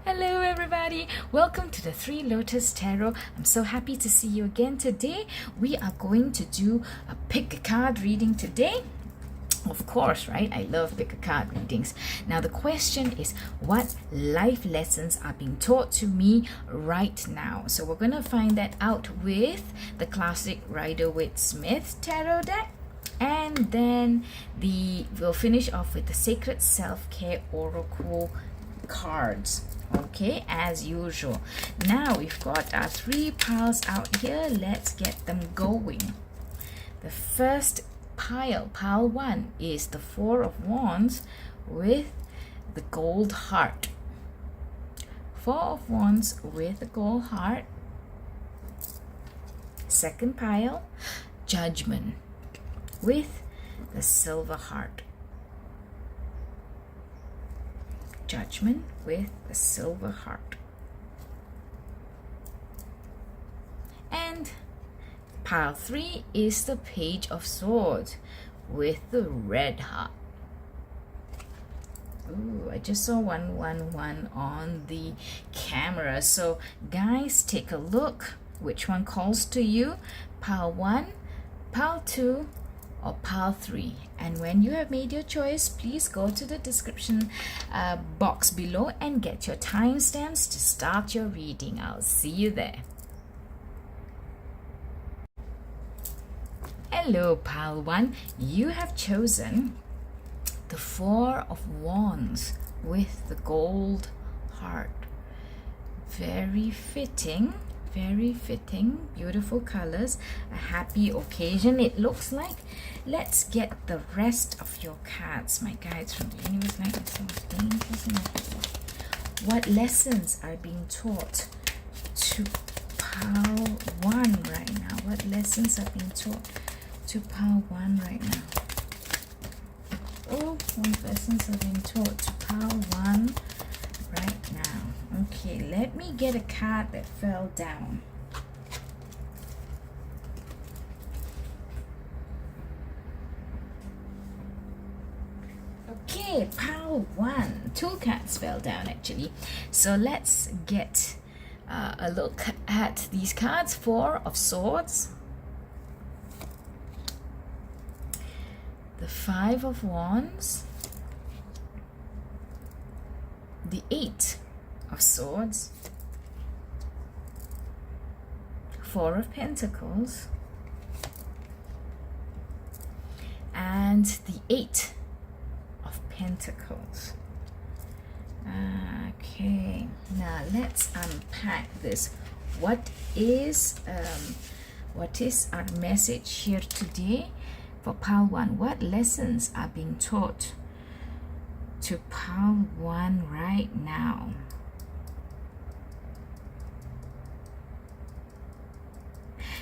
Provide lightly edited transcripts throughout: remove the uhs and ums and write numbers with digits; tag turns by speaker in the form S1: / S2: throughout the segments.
S1: Hello everybody, welcome to the Three Lotus Tarot. I'm so happy to see you again. Today we are going to do a pick a card reading today. Of course, right? I love pick a card readings. Now the question is, what life lessons are being taught to me right now? So we're going to find that out with the classic Rider-Waite-Smith tarot deck. And then we'll finish off with the Sacred Self-Care Oracle cards. Okay, as usual. Now we've got our three piles out here. Let's get them going. The first pile 1, is the Four of Wands with the gold heart. Four of Wands with the gold heart. Second pile, Judgment with the silver heart. Judgment with the silver heart. And pile 3 is the Page of Swords with the red heart. Ooh, I just saw 111 on the camera. So guys, take a look. Which one calls to you? Pile 1, pile 2, or pile 3? And when you have made your choice, please go to the description box below and get your timestamps to start your reading. I'll see you there. Hello pile 1, you have chosen the Four of Wands with the gold heart. Very fitting. Very fitting, beautiful colors, a happy occasion it looks like. Let's get the rest of your cards, my guides from the universe. What lessons are being taught to pile 1 right now? What lessons are being taught to pile 1 right now? Oh, what lessons are being taught to pile 1 right now? Okay, let me get a card that fell down. Okay, pile 1. 2 cards fell down actually. So let's get a look at these cards. Four of Swords, the Five of Wands, the Eight of Swords, Four of Pentacles, and the Eight of Pentacles. Okay, now let's unpack this. What is our message here today for pile 1? What lessons are being taught to pile 1 right now?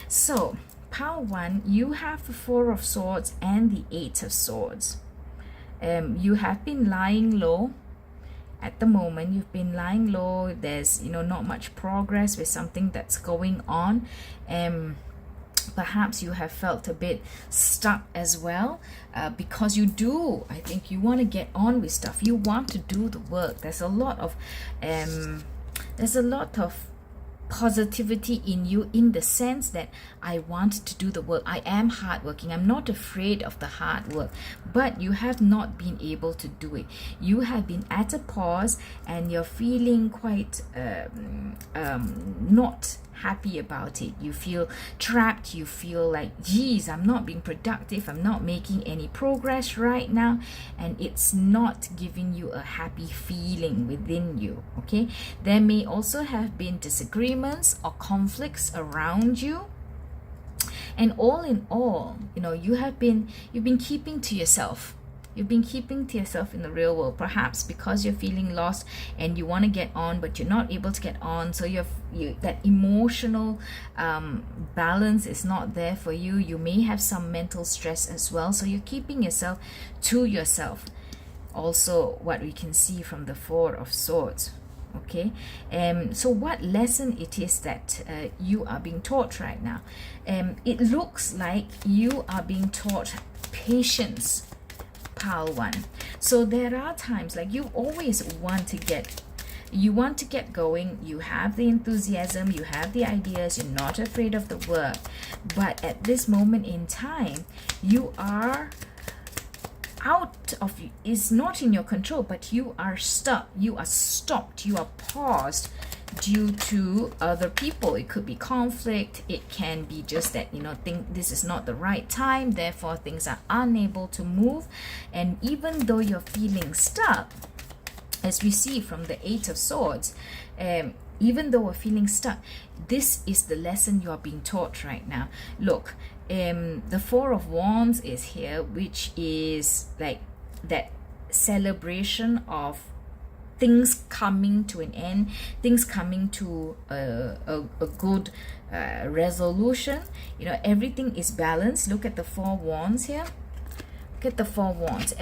S1: So pile 1, you have the Four of Swords and the Eight of Swords. You have been lying low at the moment. You've been lying low. There's not much progress with something that's going on. Perhaps you have felt a bit stuck as well, because I think you want to get on with stuff. You want to do the work. There's a lot of positivity in you, in the sense that I want to do the work. I am hardworking. I'm not afraid of the hard work, but you have not been able to do it. You have been at a pause and you're feeling quite not happy about it. You feel trapped. You feel like, geez, I'm not being productive. I'm not making any progress right now, and it's not giving you a happy feeling within you. Okay, there may also have been disagreements or conflicts around you, and all in all, you've been keeping to yourself. You've been keeping to yourself in the real world, perhaps because you're feeling lost and you want to get on, but you're not able to get on. So that emotional balance is not there for you. You may have some mental stress as well. So you're keeping yourself to yourself. Also, what we can see from the Four of Swords. Okay, so what lesson it is that you are being taught right now? It looks like you are being taught patience, pile 1. So there are times like you always want to get You want to get going, you have the enthusiasm, you have the ideas, you're not afraid of the work, but at this moment in time, you are out of, is not in your control, but you are stuck, you are stopped, you are paused due to other people. It could be conflict, it can be just that, you know, think this is not the right time, therefore things are unable to move. And even though you're feeling stuck, as we see from the Eight of Swords, even though we're feeling stuck, this is the lesson you are being taught right now. Look, the Four of Wands is here, which is like that celebration of things coming to an end, things coming to a good resolution. You know, everything is balanced. Look at the Four Wands here. Look at the Four Wands.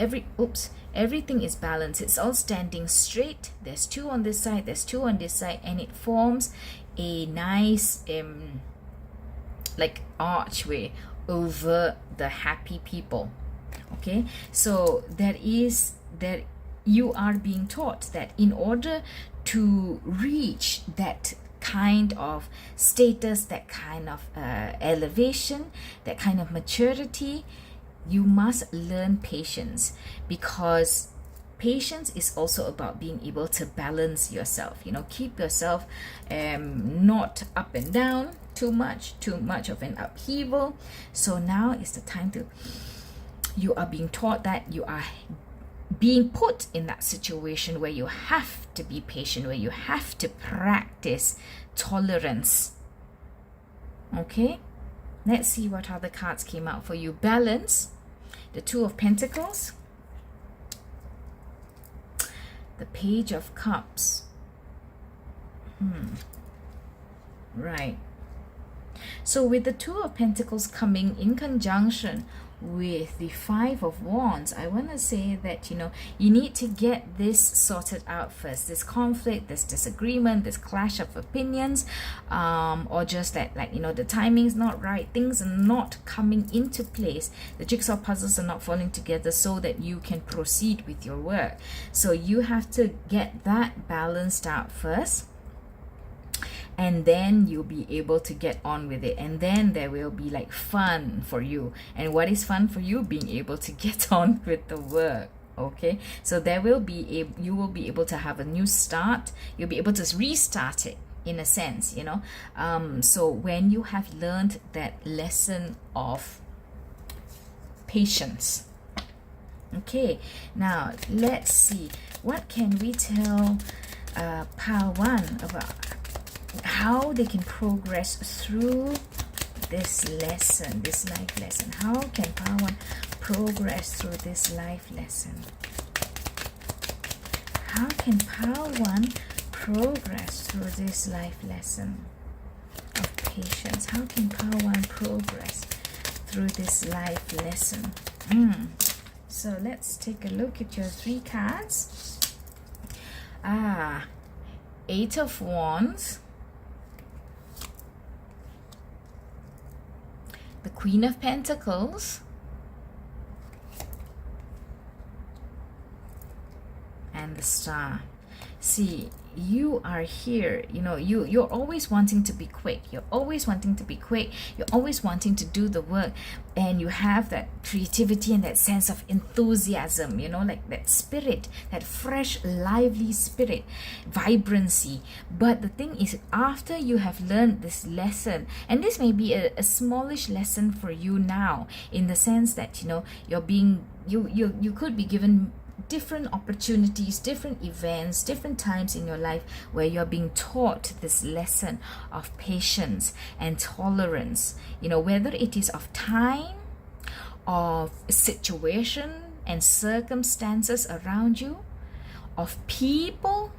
S1: Everything is balanced. It's all standing straight. There's two on this side, there's two on this side, and it forms a nice like archway over the happy people. Okay, so that you are being taught that in order to reach that kind of status, that kind of elevation, that kind of maturity, you must learn patience, because patience is also about being able to balance yourself. You know, keep yourself not up and down too much of an upheaval. So now is the time to, you are being taught that you are being put in that situation where you have to be patient, where you have to practice tolerance. Okay, let's see what other cards came out for you. Balance, the Two of Pentacles, the Page of Cups. Right. So with the Two of Pentacles coming in conjunction with the Five of Wands, I want to say that, you know, you need to get this sorted out first. This conflict, this disagreement, this clash of opinions, or just that, like, you know, the timing's not right, things are not coming into place, the jigsaw puzzles are not falling together so that you can proceed with your work. So you have to get that balanced out first, and then you'll be able to get on with it, and then there will be like fun for you. And what is fun for you? Being able to get on with the work. Okay, so there will be you will be able to have a new start. You'll be able to restart it in a sense, you know. So when you have learned that lesson of patience. Okay, now let's see, what can we tell Pile 1 about how they can progress through this lesson, this life lesson? How can Pile 1 progress through this life lesson? How can Pile 1 progress through this life lesson of patience? How can Pile 1 progress through this life lesson? So let's take a look at your 3 cards. Eight of Wands, the Queen of Pentacles, and the Star. See, you are here, you know, you're always wanting to be quick, you're always wanting to do the work, and you have that creativity and that sense of enthusiasm, you know, like that spirit, that fresh, lively spirit, vibrancy. But the thing is, after you have learned this lesson, and this may be a smallish lesson for you now, in the sense that, you know, you're being, you could be given different opportunities, different events, different times in your life where you're being taught this lesson of patience and tolerance, you know, whether it is of time, of situation and circumstances around you, of people,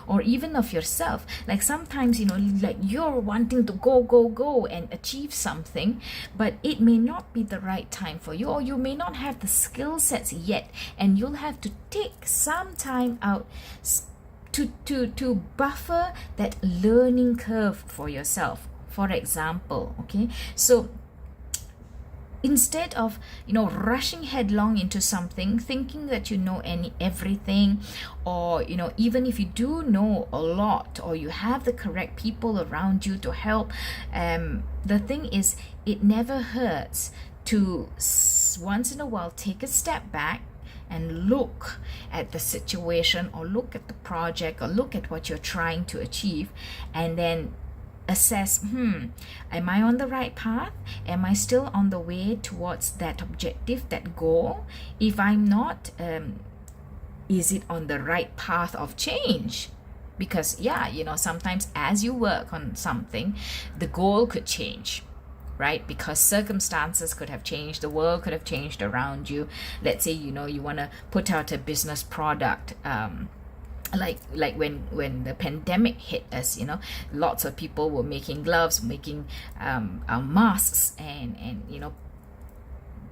S1: or even of yourself. Like sometimes, you know, like you're wanting to go and achieve something, but it may not be the right time for you, or you may not have the skill sets yet, and you'll have to take some time out to buffer that learning curve for yourself, for example. Okay, so instead of rushing headlong into something thinking that you know everything, or even if you do know a lot, or you have the correct people around you to help, the thing is, it never hurts to once in a while take a step back and look at the situation, or look at the project, or look at what you're trying to achieve, and then assess, am I on the right path? Am I still on the way towards that objective, that goal? If I'm not, is it on the right path of change? Because sometimes as you work on something, the goal could change, right? Because circumstances could have changed, the world could have changed around you. Let's say you want to put out a business product, like when the pandemic hit us, lots of people were making gloves, making masks, and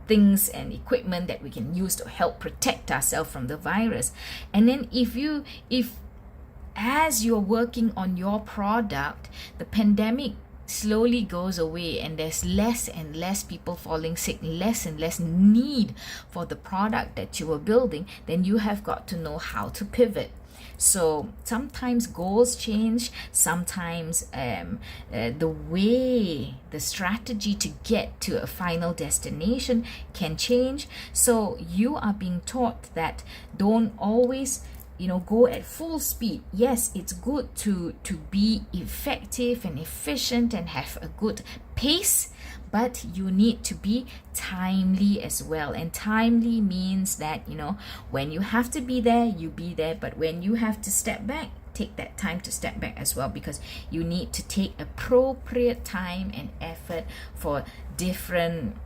S1: things and equipment that we can use to help protect ourselves from the virus. And then if as you're working on your product, the pandemic slowly goes away and there's less and less people falling sick, less and less need for the product that you were building, then you have got to know how to pivot. So sometimes goals change, sometimes the strategy to get to a final destination can change. So you are being taught that don't always go at full speed. Yes, it's good to be effective and efficient and have a good pace, but you need to be timely as well. And timely means that when you have to be there, you be there, but when you have to step back, take that time to step back as well, because you need to take appropriate time and effort for different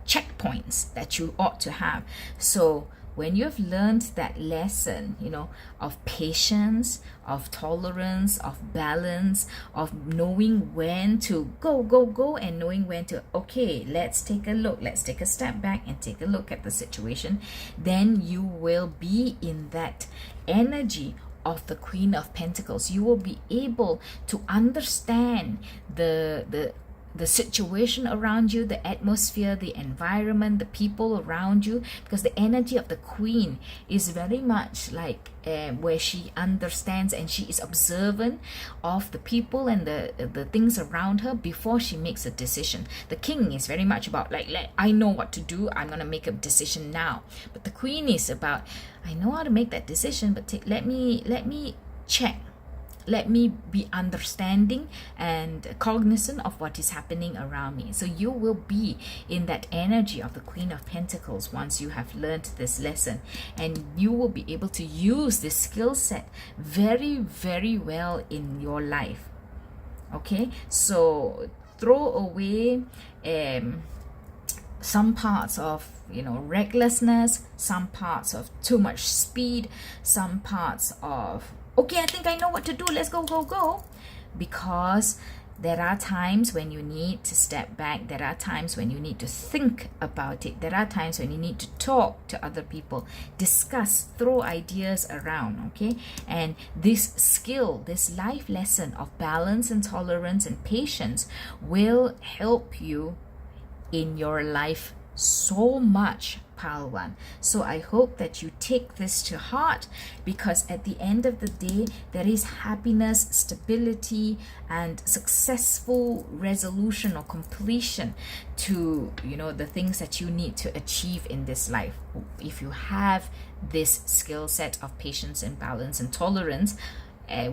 S1: checkpoints that you ought to have. So when you've learned that lesson, of patience, of tolerance, of balance, of knowing when to go, and knowing when to, okay, let's take a look, let's take a step back and take a look at the situation, then you will be in that energy of the Queen of Pentacles. You will be able to understand the situation around you, the atmosphere, the environment, the people around you, because the energy of the Queen is very much like where she understands and she is observant of the people and the things around her before she makes a decision. The King is very much about I know what to do, I'm gonna make a decision now. But the Queen is about, I know how to make that decision, but let me check. Let me be understanding and cognizant of what is happening around me. So you will be in that energy of the Queen of Pentacles once you have learned this lesson, and you will be able to use this skill set very, very well in your life. Okay, so throw away some parts of recklessness, some parts of too much speed, some parts of, okay, I think I know what to do, let's go. Because there are times when you need to step back. There are times when you need to think about it. There are times when you need to talk to other people, discuss, throw ideas around, okay? And this skill, this life lesson of balance and tolerance and patience will help you in your life so much, Pile 1. So I hope that you take this to heart, because at the end of the day, there is happiness, stability, and successful resolution or completion to the things that you need to achieve in this life. If you have this skill set of patience and balance and tolerance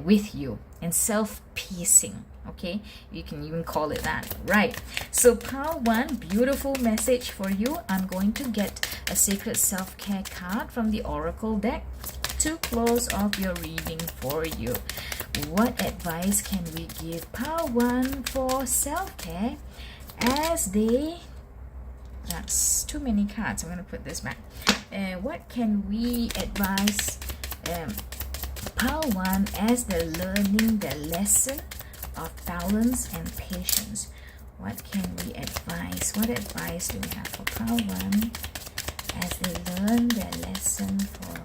S1: with you, and self-pacing, okay, you can even call it that, right? So Pile 1, beautiful message for you. I'm going to get a sacred self-care card from the Oracle deck to close off your reading for you. What advice can we give Pile 1 for self-care as they, that's too many cards, I'm going to put this back. What can we advise Pile 1 as they're learning the lesson of balance and patience? What can we advise? What advice do we have for Pile 1 as they learn their lesson for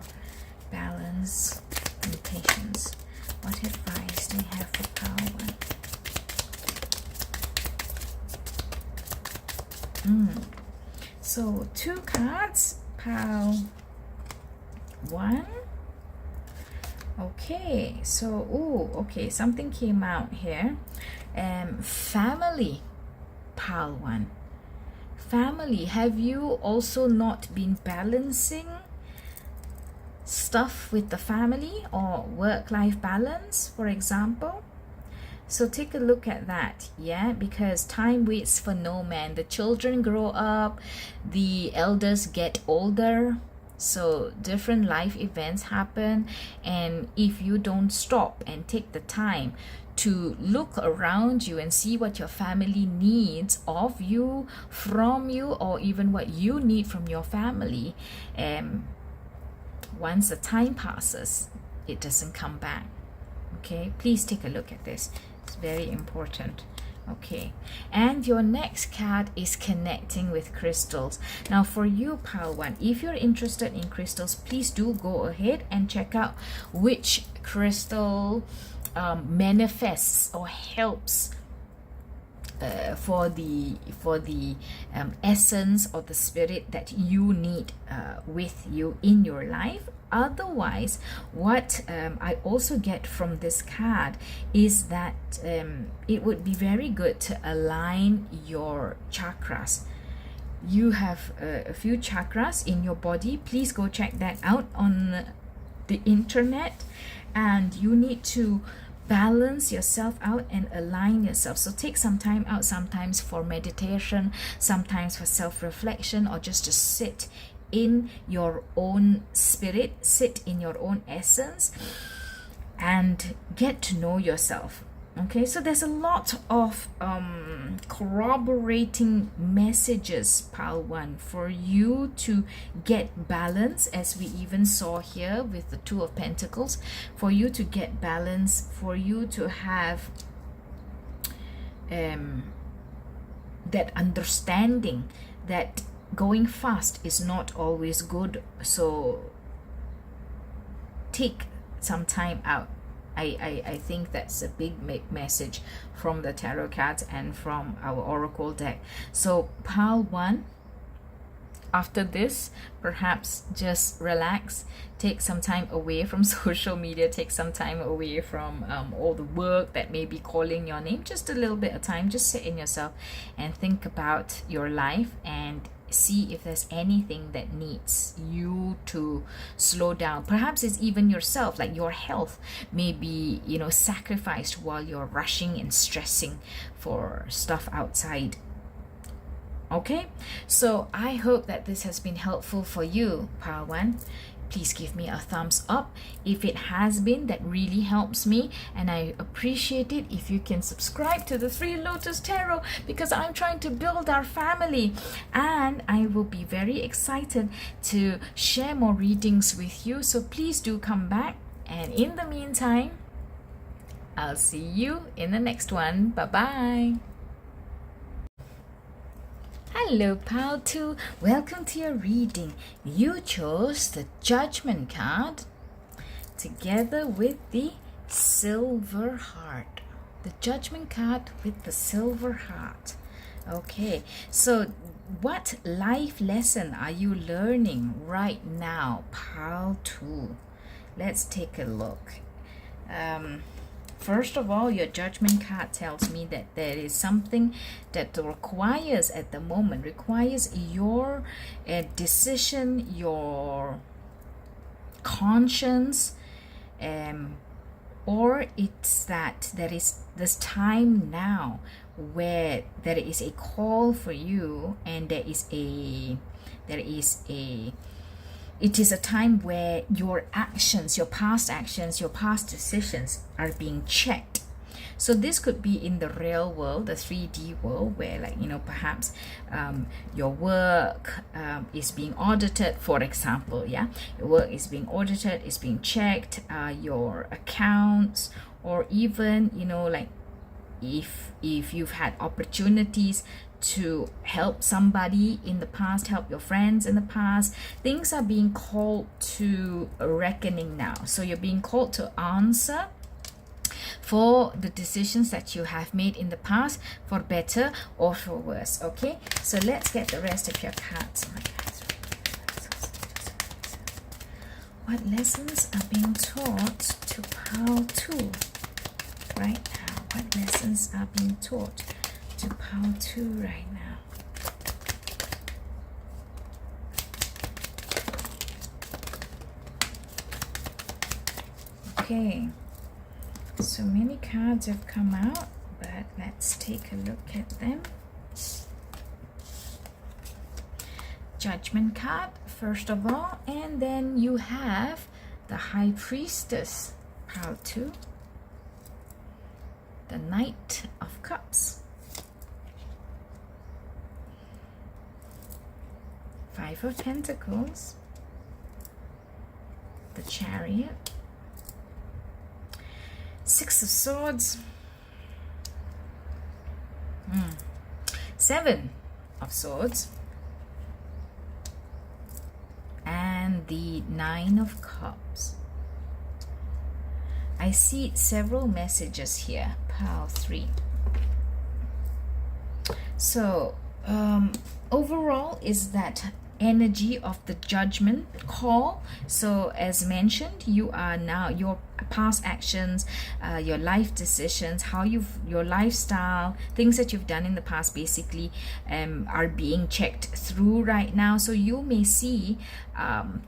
S1: balance and patience? What advice do we have for Pile 1? So 2 cards, pile 1. Okay, so okay, something came out here. Family, pile 1. Family, have you also not been balancing stuff with the family or work-life balance, for example? So take a look at that, yeah, because time waits for no man. The children grow up, the elders get older, so different life events happen, and if you don't stop and take the time to look around you and see what your family needs of you, from you, or even what you need from your family, once the time passes, it doesn't come back. Okay, please take a look at this. It's very important. Okay, and your next card is connecting with crystals. Now for you, pile 1, if you're interested in crystals, please do go ahead and check out which crystal manifests or helps for the essence or the spirit that you need with you in your life. Otherwise, what I also get from this card is that it would be very good to align your chakras. You have a few chakras in your body. Please go check that out on the internet, and you need to balance yourself out and align yourself. So take some time out, sometimes for meditation, sometimes for self-reflection, or just to sit in your own spirit, sit in your own essence, and get to know yourself. Okay, so there's a lot of corroborating messages, pile 1, for you to get balance, as we even saw here with the 2 of Pentacles, for you to get balance, for you to have that understanding that going fast is not always good. So take some time out. I think that's a big message from the tarot cards and from our oracle deck. So pile 1, after this, perhaps just relax, take some time away from social media, take some time away from all the work that may be calling your name, just a little bit of time, just sit in yourself and think about your life and see if there's anything that needs you to slow down. Perhaps it's even yourself, like your health may be, you know, sacrificed while you're rushing and stressing for stuff outside. Okay, so I hope that this has been helpful for you, pile 1. Please give me a thumbs up if it has been. That really helps me, and I appreciate it if you can subscribe to the 3 Lotus Tarot, because I'm trying to build our family, and I will be very excited to share more readings with you. So please do come back, and in the meantime, I'll see you in the next one. Bye bye. Hello, pile 2. Welcome to your reading. You chose the Judgment card together with the Silver Heart. The Judgment card with the Silver Heart. Okay, so what life lesson are you learning right now, pile 2? Let's take a look. First of all, your Judgment card tells me that there is something that requires at the moment, requires your decision, your conscience, or it's that there is this time now where there is a call for you, and it is a time where your actions, your past decisions are being checked. So this could be in the real world, the 3D world, where, like, you know, perhaps your work is being audited, for example. Yeah, your work is being audited, is being checked, your accounts, or even, you know, like if you've had opportunities to help somebody in the past, help your friends in the past, things are being called to a reckoning now. So you're being called to answer for the decisions that you have made in the past, for better or for worse. Okay, so let's get the rest of your cards. What lessons are being taught to pile 2 right now? What lessons are being taught to pile 2 right now? Okay, so many cards have come out, but let's take a look at them. Judgment card, first of all, and then you have the High Priestess, pile 2, the Knight of Cups, 5 of Pentacles, the Chariot, 6 of Swords, 7 of Swords, and the 9 of Cups. I see several messages here, pile 3. So overall is that energy of the Judgment call. So as mentioned, you are now, your past actions, your life decisions, how your lifestyle, things that you've done in the past basically are being checked through right now. So you may see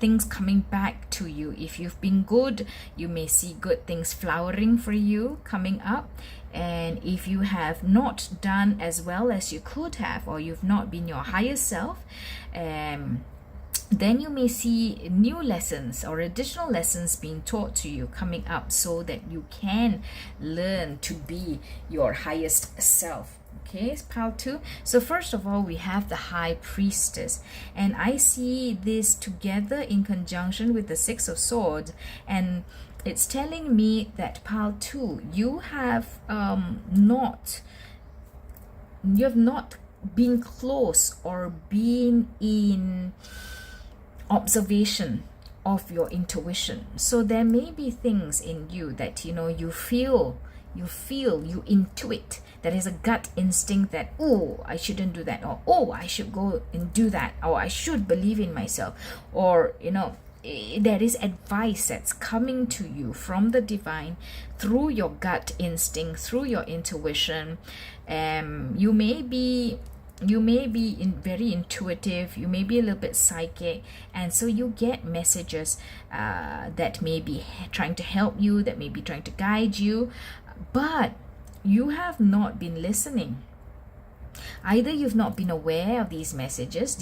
S1: things coming back to you. If you've been good, you may see good things flowering for you coming up. And if you have not done as well as you could have, or you've not been your highest self, then you may see new lessons or additional lessons being taught to you coming up, so that you can learn to be your highest self. Okay, pile 2. So first of all, we have the High Priestess, and I see this together in conjunction with the 6 of Swords, and it's telling me that pile 2, you have not been close or been in observation of your intuition. So there may be things in you that you feel, you intuit. There is a gut instinct that, oh, I shouldn't do that, or oh, I should go and do that, or I should believe in myself, or there is advice that's coming to you from the divine through your gut instinct, through your intuition. You may be very intuitive, you may be a little bit psychic, and so you get messages that may be trying to help you, that may be trying to guide you, but you have not been listening. Either you've not been aware of these messages,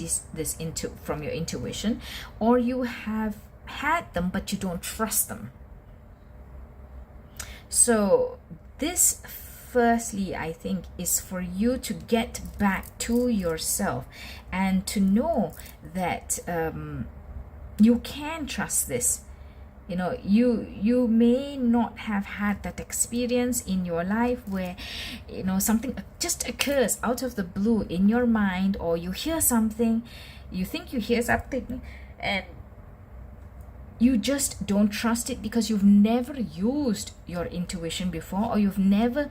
S1: from your intuition, or you have had them but you don't trust them. So this, firstly, I think, is for you to get back to yourself and to know that you can trust this. You may not have had that experience in your life where something just occurs out of the blue in your mind, or you hear something, you think you hear something, and you just don't trust it because you've never used your intuition before, or you've never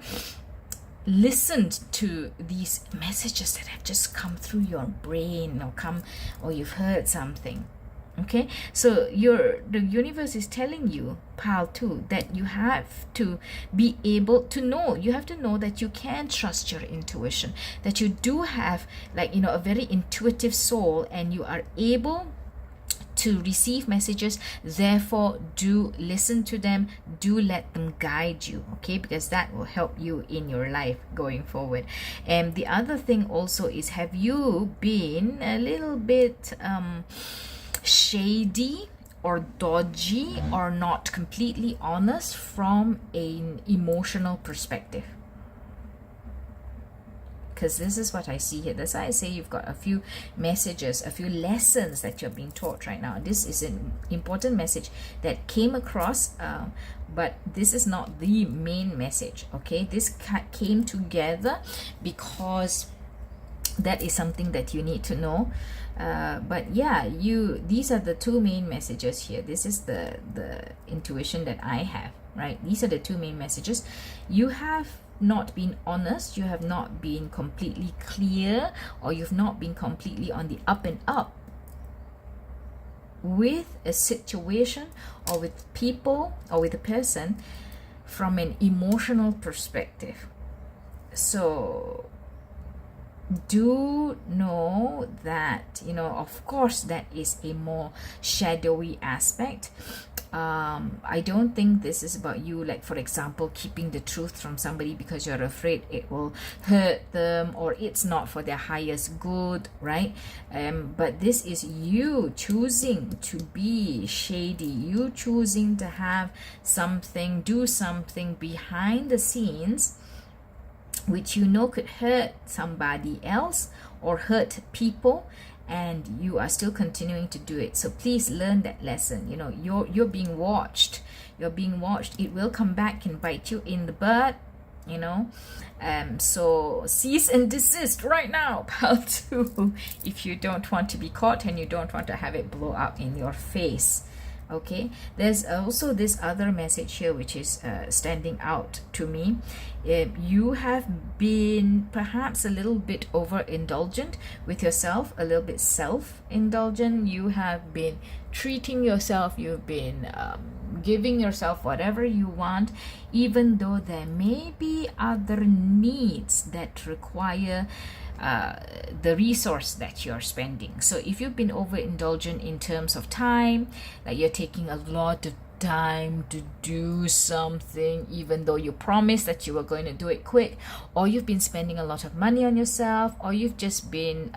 S1: listened to these messages that have just come through your brain, or you've heard something. Okay, so the universe is telling you, pile 2, that you have to be able to know, you have to know that you can trust your intuition, that you do have a very intuitive soul, and you are able to receive messages. Therefore, do listen to them, do let them guide you, okay, because that will help you in your life going forward. And the other thing also is, have you been a little bit shady or dodgy, or not completely honest from an emotional perspective? Because this is what I see here. That's why I say you've got a few messages, a few lessons that you're being taught right now. This is an important message that came across, but this is not the main message, okay? This came together because that is something that you need to know. But yeah, these are the two main messages here. This is the intuition that I have, right? These are the two main messages. You have not been honest, you have not been completely clear, or you've not been completely on the up and up with a situation or with people or with a person from an emotional perspective. So do know that, you know, of course, that is a more shadowy aspect. I don't think this is about you, like, for example, keeping the truth from somebody because you're afraid it will hurt them or it's not for their highest good, right? But this is you choosing to be shady, you choosing to have something, do something behind the scenes which you know could hurt somebody else or hurt people, and you are still continuing to do it. So please learn that lesson. You know, you're being watched. You're being watched. It will come back and bite you in the butt, you know. So cease and desist right now, pal 2, if you don't want to be caught and you don't want to have it blow up in your face. Okay, there's also this other message here which is standing out to me. You have been perhaps a little bit overindulgent with yourself, a little bit self-indulgent. You have been treating yourself, you've been giving yourself whatever you want, even though there may be other needs that require the resource that you're spending. So if you've been overindulgent in terms of time, like you're taking a lot of time to do something even though you promised that you were going to do it quick, or you've been spending a lot of money on yourself, or you've just been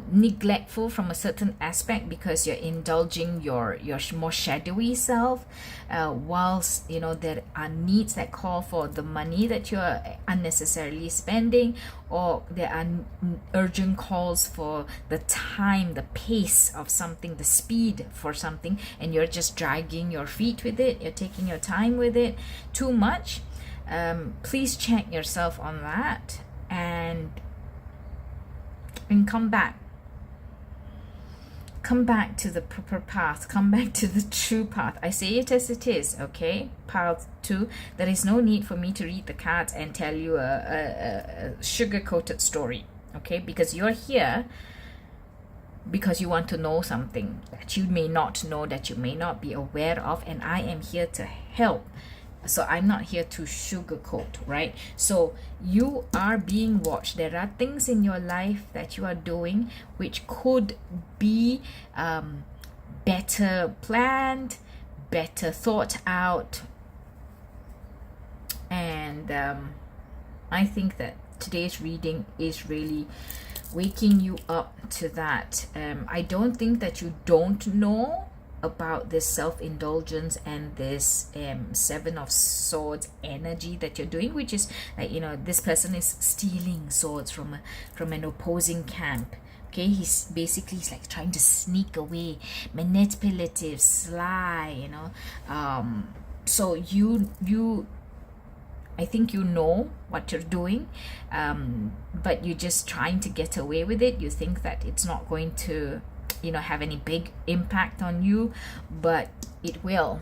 S1: neglectful from a certain aspect because you're indulging your more shadowy self, whilst, you know, there are needs that call for the money that you're unnecessarily spending, or there are urgent calls for the time, the pace of something, the speed for something, and you're just dragging your feet with it, you're taking your time with it too much. Please check yourself on that and come back to the proper path, come back to the true path. I say it as it is, okay? Path 2, there is no need for me to read the cards and tell you a sugar-coated story, okay? Because you're here because you want to know something that you may not know, that you may not be aware of, and I am here to help. So I'm not here to sugarcoat, right? So you are being watched. There are things in your life that you are doing which could be better planned, better thought out. And I think that today's reading is really waking you up to that. I don't think that you don't know about this self-indulgence and this 7 of Swords energy that you're doing, which is like, you know, this person is stealing swords from an opposing camp. Okay, he's like trying to sneak away, manipulative, sly, you know. So you I think you know what you're doing, but you're just trying to get away with it. You think that it's not going to, you know, have any big impact on you, but it will.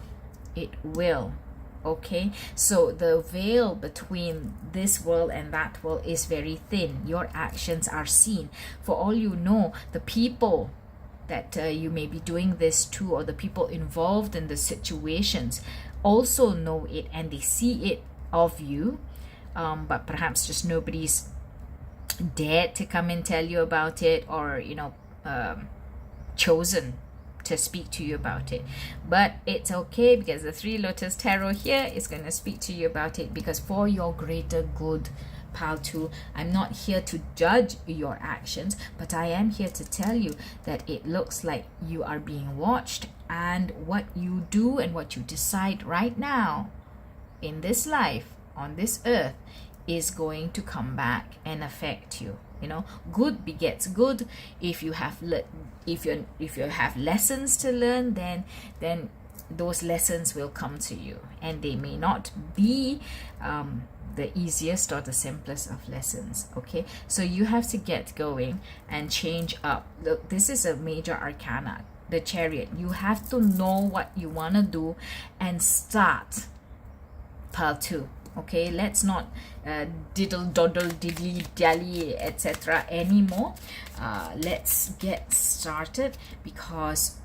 S1: Okay, so the veil between this world and that world is very thin. Your actions are seen. For all you know, the people that you may be doing this to, or the people involved in the situations, also know it and they see it of you, but perhaps just nobody's dared to come and tell you about it, or, you know, chosen to speak to you about it. But it's okay, because the 3 Lotus Tarot here is going to speak to you about it, because for your greater good, pal 2, I'm not here to judge your actions, but I am here to tell you that it looks like you are being watched, and what you do and what you decide right now in this life, on this earth, is going to come back and affect you. You know, good begets good. If you have if you have lessons to learn, then those lessons will come to you, and they may not be the easiest or the simplest of lessons. Okay, so you have to get going and change up. Look, this is a major arcana. the Chariot. You have to know what you want to do and start. Pile 2. Okay, let's not diddle doddle diddly dally etc anymore. Let's get started, because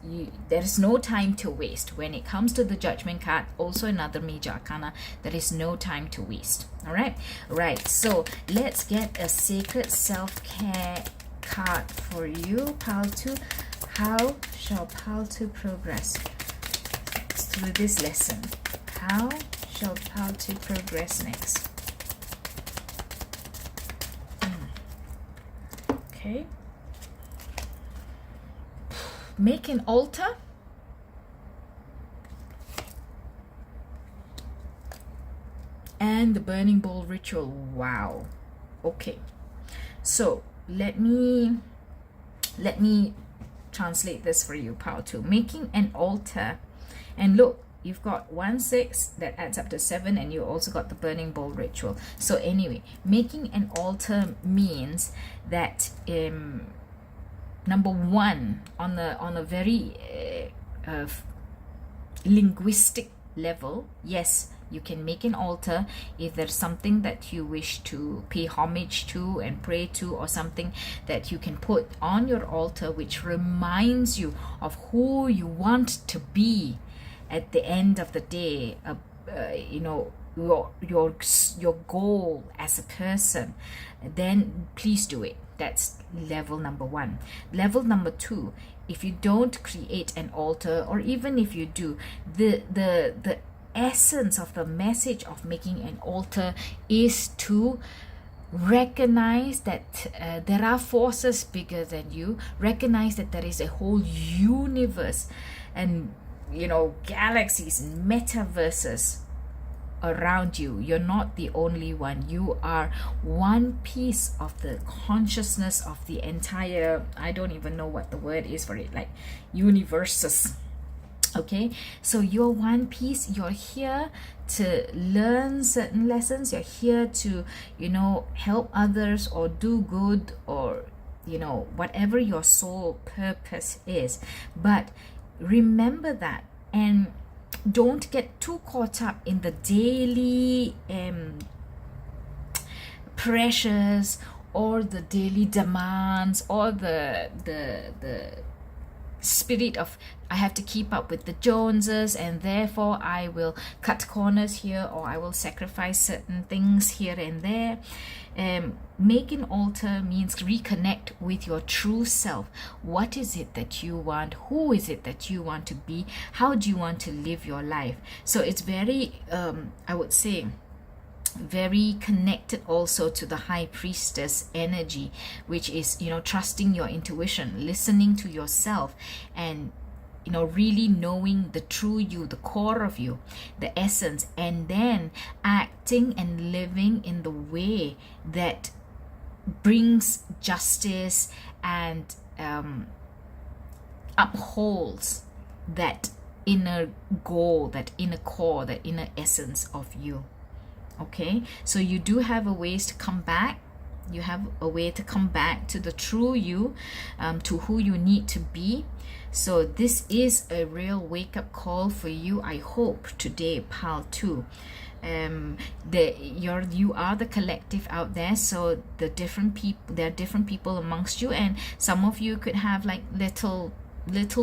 S1: there is no time to waste when it comes to the Judgment card. Also another major arcana. There is no time to waste. All right, so let's get a sacred self-care card for you, pile 2. How shall pile 2 progress through this lesson? How shall pile 2 progress next? Okay. Make an altar. And the burning bowl ritual. Wow. Okay. So let me translate this for you, pile 2. Making an altar. And look, you've got 1 6 that adds up to 7, and you also got the burning bowl ritual. So anyway, making an altar means that number 1, on a very linguistic level, yes, you can make an altar if there's something that you wish to pay homage to and pray to, or something that you can put on your altar which reminds you of who you want to be at the end of the day, you know, your goal as a person. Then please do it. That's level number 1. Level number 2, if you don't create an altar, or even if you do, the essence of the message of making an altar is to recognize that there are forces bigger than you. Recognize that there is a whole universe and, you know, galaxies and metaverses around you. You're not the only one. You are one piece of the consciousness of the entire, I don't even know what the word is for it, like universes. Okay, so you're one piece. You're here to learn certain lessons. You're here to, you know, help others or do good, or, you know, whatever your soul purpose is. But remember that, and don't get too caught up in the daily pressures, or the daily demands, or the spirit of I have to keep up with the Joneses, and therefore I will cut corners here, or I will sacrifice certain things here and there. Make an altar means reconnect with your true self. What is it that you want? Who is it that you want to be? How do you want to live your life? So it's very, I would say, very connected also to the High Priestess energy, which is, you know, trusting your intuition, listening to yourself, and, you know, really knowing the true you, the core of you, the essence, and then acting and living in the way that brings justice and upholds that inner goal, that inner core, that inner essence of you. Okay, so you do have a ways to come back. You have a way to come back to the true you, to who you need to be. So this is a real wake-up call for you, I hope, today, pile 2. You are the collective out there, so there are different people amongst you, and some of you could have like little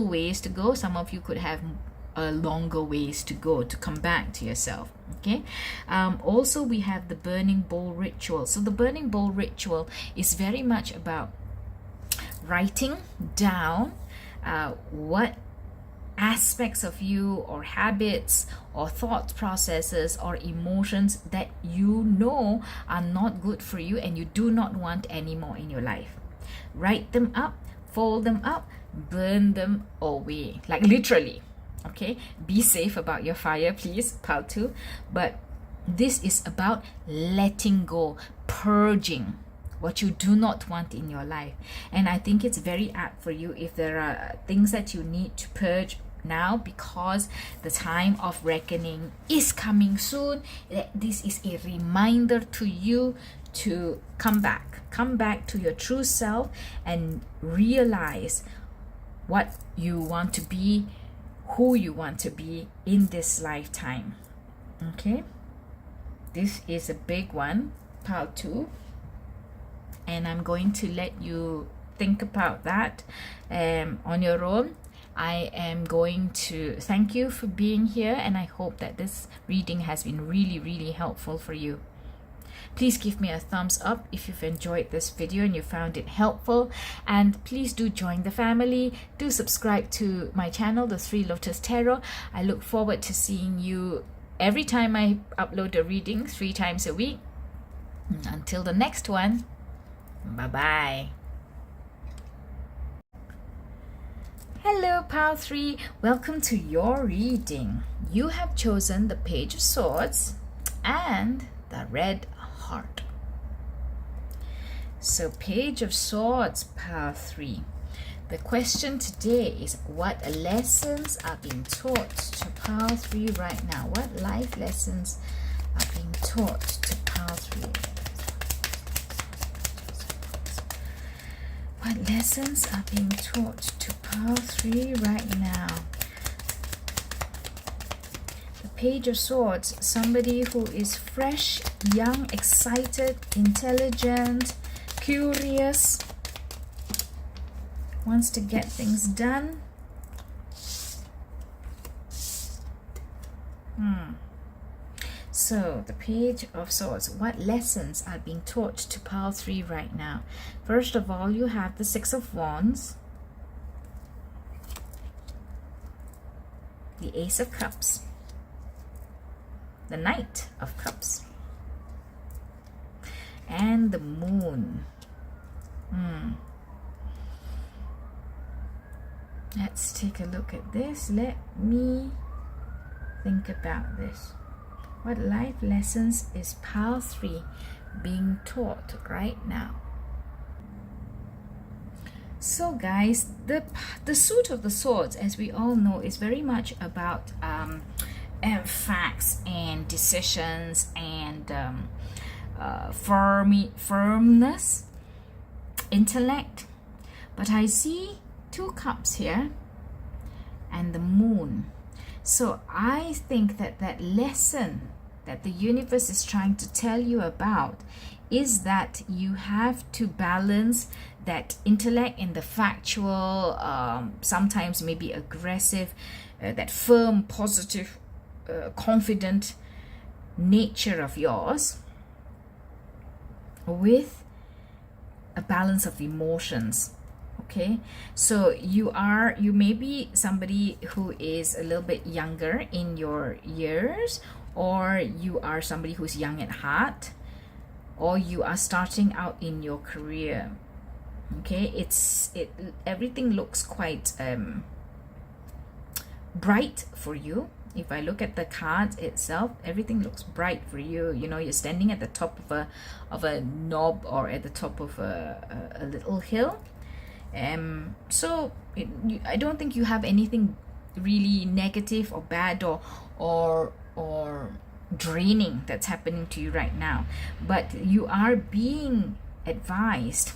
S1: ways to go. Some of you could have longer ways to go to come back to yourself. Okay, also we have the burning bowl ritual. So the burning bowl ritual is very much about writing down what aspects of you, or habits, or thought processes, or emotions that you know are not good for you and you do not want anymore in your life. Write them up, fold them up, burn them away, like literally. Okay, be safe about your fire, please, pile 2. But this is about letting go, purging what you do not want in your life. And I think it's very apt for you if there are things that you need to purge now, because the time of reckoning is coming soon. This is a reminder to you to come back to your true self and realize what you want to be, who you want to be in this lifetime. Okay, this is a big one, pile 2, and I'm going to let you think about that on your own. I am going to thank you for being here, and I hope that this reading has been really, really helpful for you. Please give me a thumbs up if you've enjoyed this video and you found it helpful, and please do join the family. Do subscribe to my channel, the 3 Lotus Tarot. I look forward to seeing you every time I upload a reading, 3 times a week. Until the next one, bye-bye. Hello, Pile 3. Welcome to your reading. You have chosen the Page of Swords and the Red Heart. So, Page of Swords, Pile 3. The question today is, what lessons are being taught to Pile 3 right now? What life lessons are being taught to Pile 3? What lessons are being taught to Pile 3 right now? The Page of Swords, somebody who is fresh, young, excited, intelligent, curious, wants to get things done. So, the Page of Swords, what lessons are being taught to Pile 3 right now? First of all, you have the 6 of Wands, the Ace of Cups, the Knight of Cups, and the Moon. Let's take a look at this. Let me think about this. What life lessons is Pile 3 being taught right now? So guys, the suit of the swords, as we all know, is very much about facts and decisions and firmness, intellect. But I see 2 cups here and the Moon. So I think that that lesson that the universe is trying to tell you about is that you have to balance that intellect and the factual, sometimes maybe aggressive, that firm, positive, confident nature of yours with a balance of emotions. Okay, so you may be somebody who is a little bit younger in your years, or you are somebody who's young at heart, or you are starting out in your career. Okay, everything looks quite bright for you. If I look at the card itself, everything looks bright for you. You know, you're standing at the top of a knob, or at the top of a little hill. So I don't think you have anything really negative or bad or draining that's happening to you right now, but you are being advised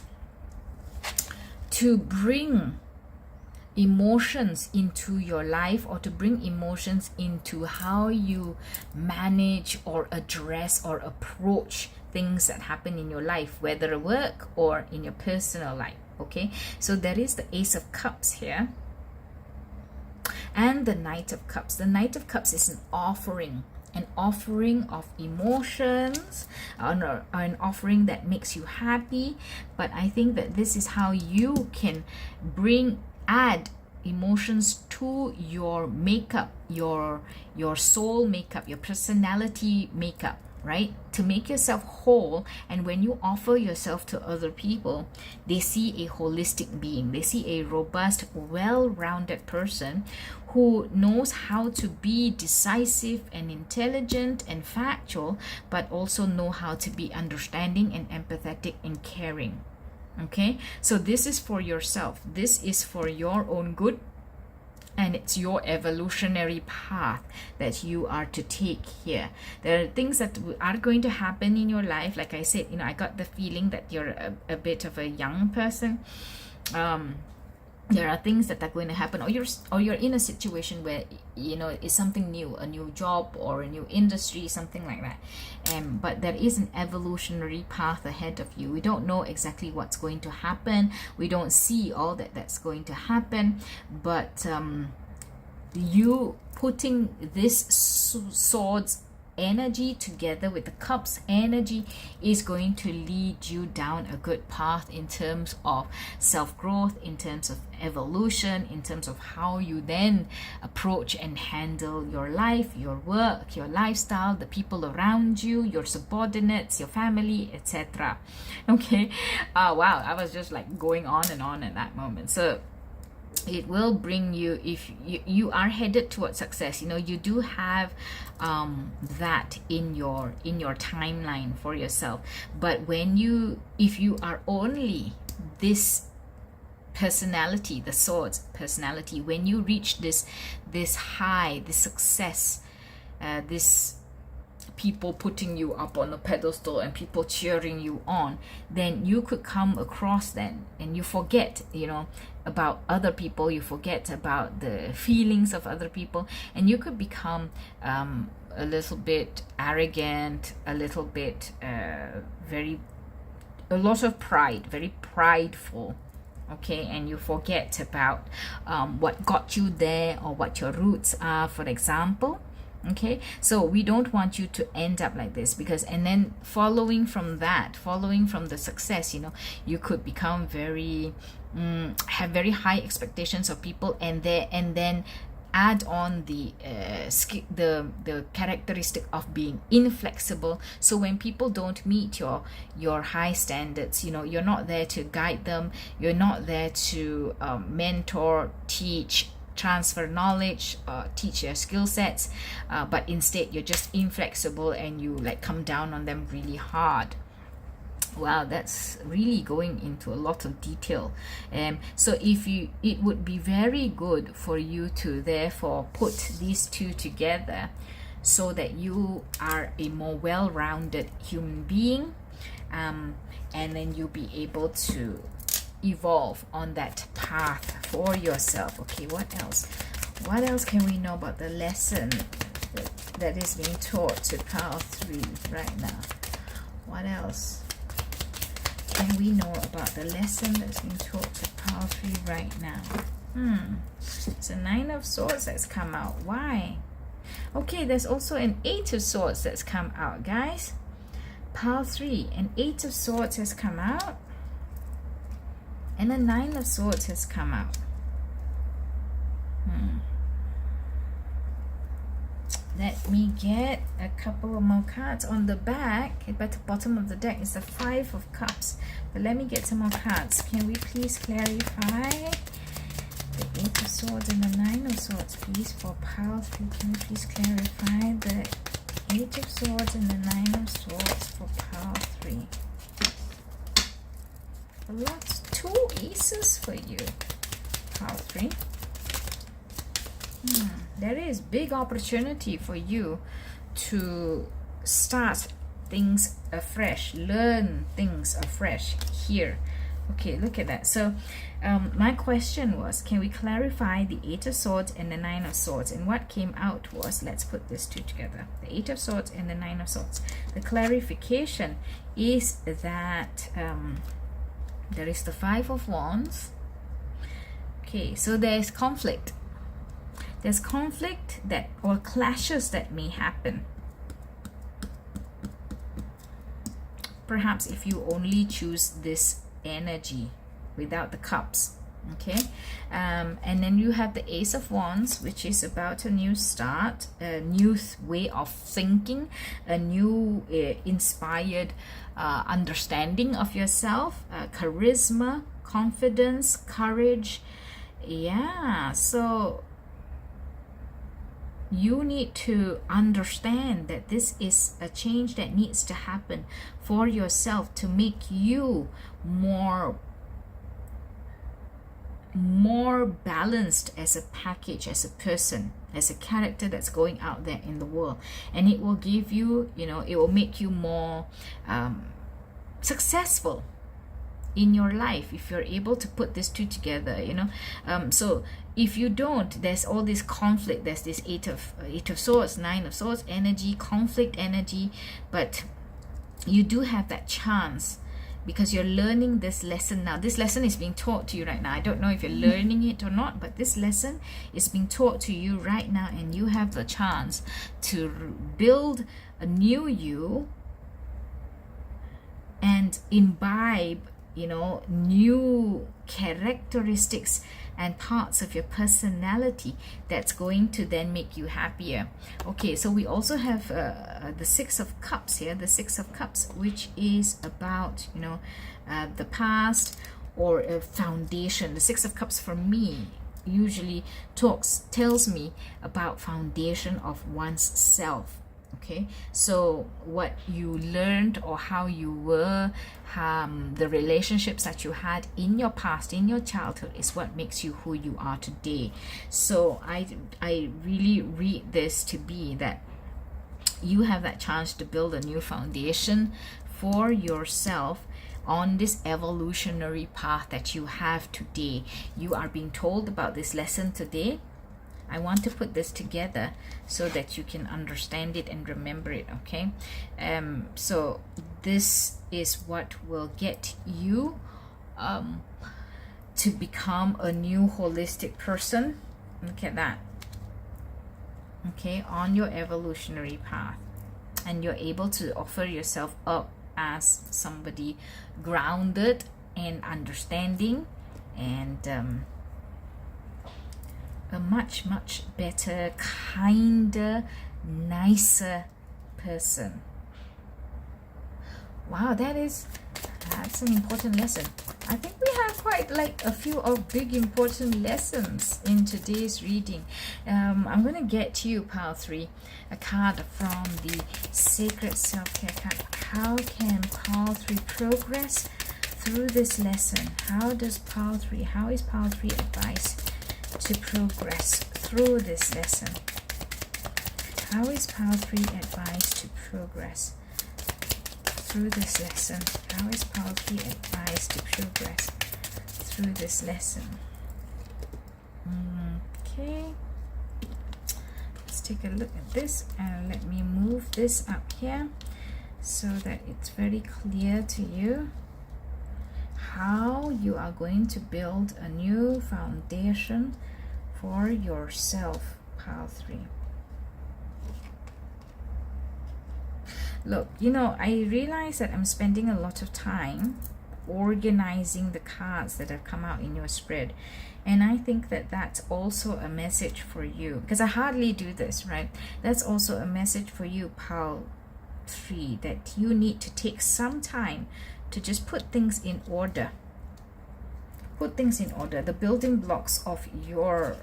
S1: to bring emotions into your life, or to bring emotions into how you manage or address or approach things that happen in your life, whether at work or in your personal life. Okay, so there is the Ace of Cups here and the Knight of Cups. The Knight of Cups is an offering of emotions, an offering that makes you happy. But I think that this is how you can add emotions to your makeup, your soul makeup, your personality makeup, right? To make yourself whole. And when you offer yourself to other people, they see a holistic being. They see a robust, well-rounded person who knows how to be decisive and intelligent and factual, but also know how to be understanding and empathetic and caring. Okay, so this is for yourself. This is for your own good, and it's your evolutionary path that you are to take here. There are things that are going to happen in your life. Like I said, you know, I got the feeling that you're a bit of a young person. there are things that are going to happen, or you're in a situation where, you know, it's something new, a new job or a new industry, something like that. But there is an evolutionary path ahead of you. We don't know exactly what's going to happen. We don't see all that's going to happen, but you putting this swords energy together with the cups energy is going to lead you down a good path in terms of self-growth, in terms of evolution, in terms of how you then approach and handle your life, your work, your lifestyle, the people around you, your subordinates, your family, etc. Okay. Wow, I was just like going on and on at that moment. So it will bring you, if you are headed towards success, you know, you do have that in your timeline for yourself. But if you are only this personality, the swords personality, when you reach this high, this success, this people putting you up on a pedestal and people cheering you on, then you could come across then and you forget, you know, about other people, you forget about the feelings of other people, and you could become a little bit arrogant, a little bit a lot of pride, very prideful. Okay, and you forget about what got you there or what your roots are, for example. Okay, so we don't want you to end up like this, because, and then following from the success, you know, you could become very have very high expectations of people, and then add on the characteristic of being inflexible. So when people don't meet your high standards, you know, you're not there to guide them, you're not there to mentor, teach, transfer knowledge, teach their skill sets, but instead you're just inflexible and you like come down on them really hard. Wow, that's really going into a lot of detail. So it would be very good for you to therefore put these two together so that you are a more well-rounded human being, and then you'll be able to evolve on that path for yourself. Okay, what else can we know about the lesson that is being taught to pile 3 right now? What else can we know about the lesson that's being taught to pile 3 right now? It's a 9 of Swords that's come out. Why? Okay, there's also an 8 of Swords that's come out, guys. Pile 3, an 8 of Swords has come out, and a 9 of Swords has come out. Let me get a couple of more cards. On the back, at the bottom of the deck, is the 5 of Cups. But let me get some more cards. Can we please clarify the 8 of Swords and the 9 of Swords, please, for pile 3? Can we please clarify the 8 of Swords and the 9 of Swords for pile 3? Lots, 2 aces for you, pile 3. There is big opportunity for you to start things afresh, learn things afresh here. Okay, look at that. So my question was, can we clarify the 8 of Swords and the 9 of Swords? And what came out was, let's put these two together, the 8 of Swords and the 9 of Swords. The clarification is that there is the 5 of Wands. Okay, so there's conflict. There's conflict or clashes that may happen. Perhaps if you only choose this energy without the cups. Okay, and then you have the Ace of Wands, which is about a new start, a new way of thinking, a new inspired understanding of yourself, charisma, confidence, courage. Yeah, so you need to understand that this is a change that needs to happen for yourself to make you more balanced as a package, as a person, as a character that's going out there in the world. And it will give you, you know, it will make you more successful in your life if you're able to put these two together, you know. So if you don't, there's all this conflict. There's this eight of swords, nine of swords energy, conflict energy, but you do have that chance because you're learning this lesson now. This lesson is being taught to you right now. I don't know if you're learning it or not, but this lesson is being taught to you right now, and you have the chance to build a new you and imbibe, you know, new characteristics and parts of your personality that's going to then make you happier. Okay, so we also have the Six of Cups here, the Six of Cups, which is about, you know, the past or a foundation. The Six of Cups for me usually tells me about foundation of one's self. Okay, so what you learned or how you were, the relationships that you had in your past, in your childhood, is what makes you who you are today. So I really read this to be that you have that chance to build a new foundation for yourself on this evolutionary path that you have today. You are being told about this lesson today. I want to put this together so that you can understand it and remember it, okay? So this is what will get you to become a new holistic person. Look at that. Okay, on your evolutionary path. And you're able to offer yourself up as somebody grounded and understanding, and a much better, kinder, nicer person. Wow, that's an important lesson. I think we have quite like a few of big important lessons in today's reading. I'm going to get you, Pile 3, a card from the Sacred Self-Care card. How can Pile 3 progress through this lesson? How is Pile 3 advised to progress through this lesson? How is Pile 3 advised to progress through this lesson? How is Pile 3 advised to progress through this lesson? Okay, let's take a look at this, and let me move this up here so that it's very clear to you how you are going to build a new foundation for yourself, Pile 3. Look, you know, I realize that I'm spending a lot of time organizing the cards that have come out in your spread, and I think that that's also a message for you, because I hardly do this, right? That's also a message for you, Pile 3, that you need to take some time to just put things in order. Put things in order. The building blocks of your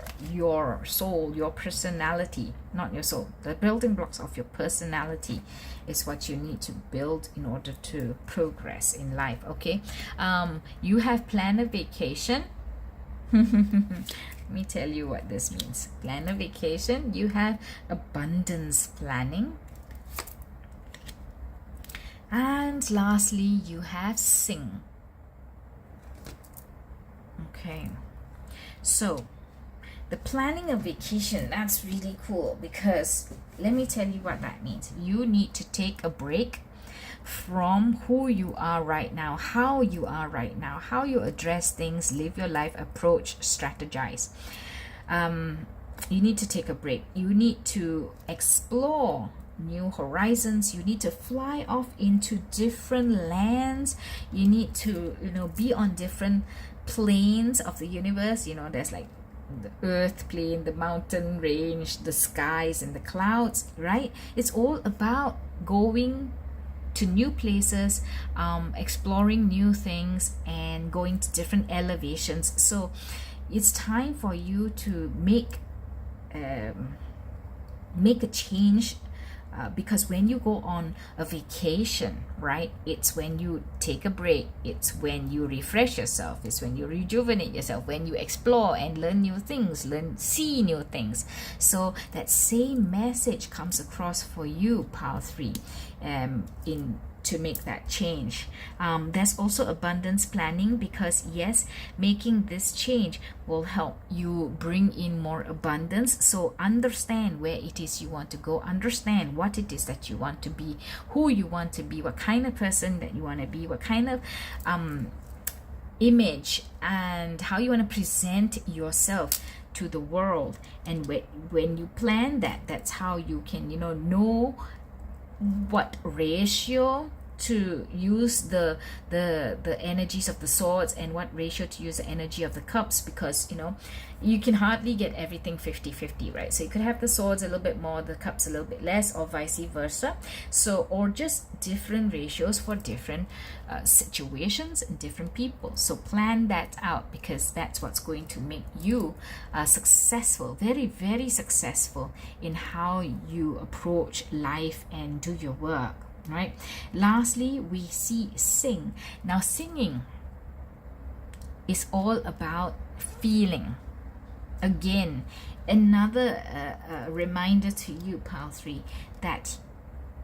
S1: soul, your personality, not your soul. The building blocks of your personality is what you need to build in order to progress in life, okay? You have planned a vacation. Let me tell you what this means. Plan a vacation. You have abundance planning. And lastly, you have sing. Okay, so the planning of vacation, that's really cool, because let me tell you what that means. You need to take a break from who you are right now, how you are right now, how you address things, live your life, approach, strategize. You need to take a break. You need to explore new horizons. You need to fly off into different lands. You need to, you know, be on different planes of the universe. You know, there's like the earth plane, the mountain range, the skies and the clouds, right? It's all about going to new places, exploring new things, and going to different elevations. So it's time for you to make a change, because when you go on a vacation, right, it's when you take a break, it's when you refresh yourself, it's when you rejuvenate yourself, when you explore and learn new things, see new things. So that same message comes across for you, Pile 3, in to make that change. There's also abundance planning, because yes, making this change will help you bring in more abundance. So understand where it is you want to go, understand what it is that you want to be, who you want to be, what kind of person that you want to be, what kind of image and how you want to present yourself to the world. And when you plan that, that's how you can know what ratio to use the energies of the swords and what ratio to use the energy of the cups, because you can hardly get everything 50-50, right? So you could have the swords a little bit more, the cups a little bit less, or vice versa. So, or just different ratios for different situations and different people. So plan that out, because that's what's going to make you successful, very, very successful in how you approach life and do your work. Right. Lastly, we see sing. Now, singing is all about feeling. Again, another reminder to you, Pile 3, that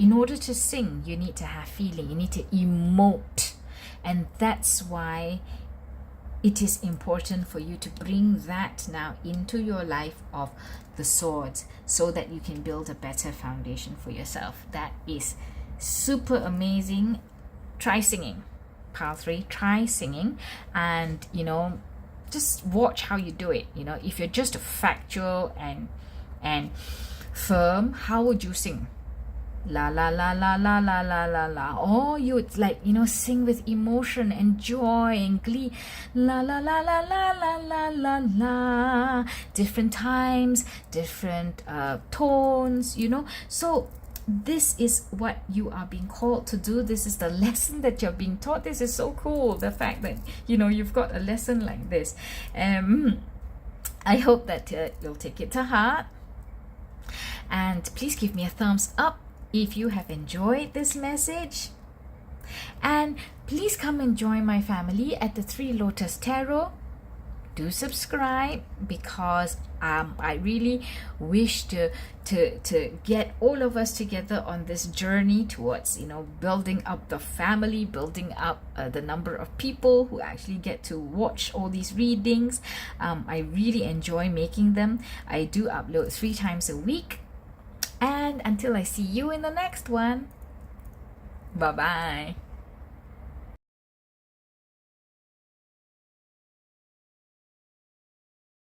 S1: in order to sing, you need to have feeling. You need to emote. And that's why it is important for you to bring that now into your life of the swords, so that you can build a better foundation for yourself. That is super amazing. Try singing, Pile 3. Try singing, and just watch how you do it. If you're just factual and firm, how would you sing? La la la la la la la la la. Or you would sing with emotion and joy and glee. La la la la la la la la la. Different times, different tones. So this is what you are being called to do. This is the lesson that you're being taught. This is so cool, the fact that you've got a lesson like this. I hope that you'll take it to heart, and please give me a thumbs up if you have enjoyed this message, and please come and join my family at the Three Lotus Tarot. Do subscribe, because I really wish to get all of us together on this journey towards building up the family, building up the number of people who actually get to watch all these readings. I really enjoy making them. I do upload 3 times a week, and until I see you in the next one, bye bye.